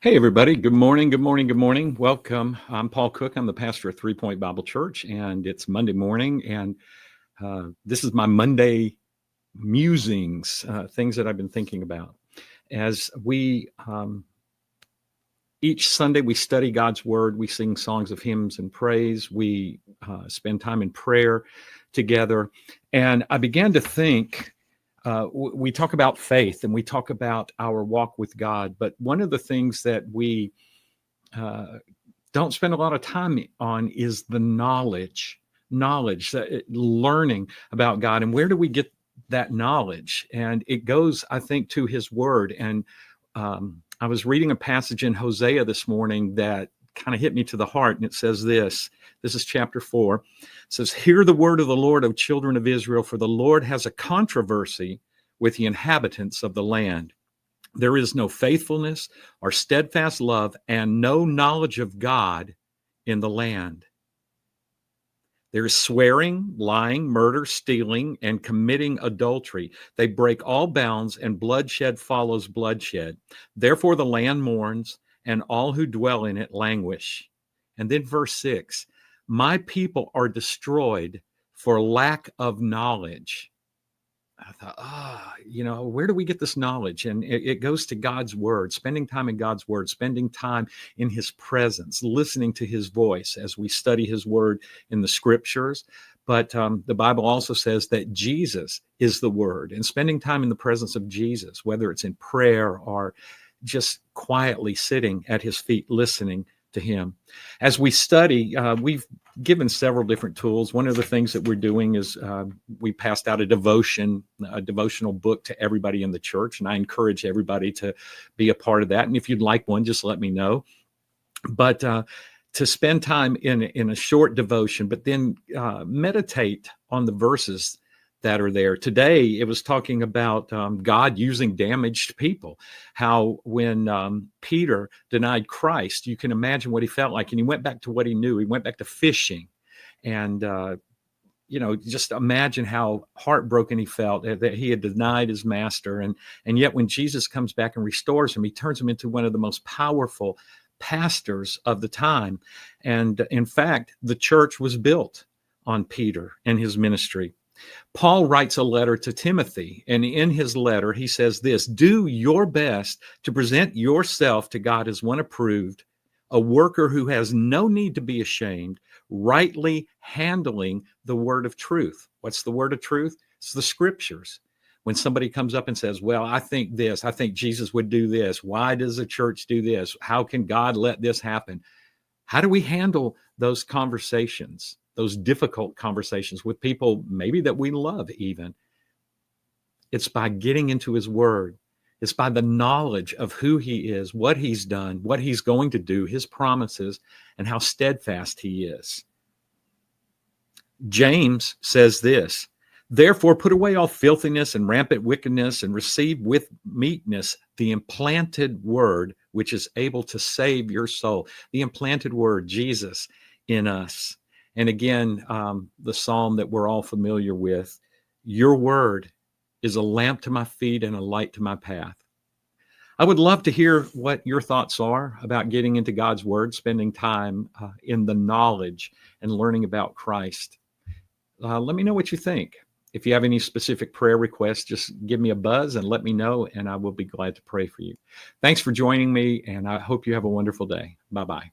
Hey, everybody. Good morning. Good morning. Good morning. Welcome. I'm Paul Cook. I'm the pastor of 3 Point Bible Church, and it's Monday morning. And this is my Monday musings, things that I've been thinking about. As each Sunday, we study God's Word, we sing songs of hymns and praise, we spend time in prayer together. And I began to think, we talk about faith and we talk about our walk with God, but one of the things that we uh, don't spend a lot of time on is the knowledge, learning about God. And where do we get that knowledge? And it goes, I think, to his word. And I was reading a passage in Hosea this morning that kind of hit me to the heart. And it says this is chapter 4. It says, "Hear the word of the Lord, O children of Israel, for the Lord has a controversy with the inhabitants of the land. There is no faithfulness or steadfast love and no knowledge of God in the land. There is swearing, lying, murder, stealing, and committing adultery. They break all bounds, and bloodshed follows bloodshed. Therefore the land mourns, and all who dwell in it languish." And then verse 6, "My people are destroyed for lack of knowledge." I thought, where do we get this knowledge? And it goes to God's word, spending time in God's word, spending time in his presence, listening to his voice as we study his word in the scriptures. But the Bible also says that Jesus is the word, and spending time in the presence of Jesus, whether it's in prayer or just quietly sitting at his feet, listening to him. As we study, we've given several different tools. One of the things that we're doing is we passed out a devotional book to everybody in the church, and I encourage everybody to be a part of that. And if you'd like one, just let me know. But to spend time in a short devotion, but then meditate on the verses that are there. Today, it was talking about God using damaged people, how when Peter denied Christ, you can imagine what he felt like. And he went back to what he knew. He went back to fishing. And, just imagine how heartbroken he felt that he had denied his master. And yet when Jesus comes back and restores him, he turns him into one of the most powerful pastors of the time. And in fact, the church was built on Peter and his ministry. Paul writes a letter to Timothy, and in his letter, he says this: "Do your best to present yourself to God as one approved, a worker who has no need to be ashamed, rightly handling the word of truth." What's the word of truth? It's the scriptures. When somebody comes up and says, "Well, I think this, I think Jesus would do this. Why does the church do this? How can God let this happen?" How do we handle those conversations, those difficult conversations with people maybe that we love even? It's by getting into his word. It's by the knowledge of who he is, what he's done, what he's going to do, his promises, and how steadfast he is. James says this: "Therefore put away all filthiness and rampant wickedness, and receive with meekness the implanted word, which is able to save your soul." The implanted word, Jesus in us. And again, the psalm that we're all familiar with: "Your word is a lamp to my feet and a light to my path." I would love to hear what your thoughts are about getting into God's word, spending time in the knowledge and learning about Christ. Let me know what you think. If you have any specific prayer requests, just give me a buzz and let me know, and I will be glad to pray for you. Thanks for joining me, and I hope you have a wonderful day. Bye-bye.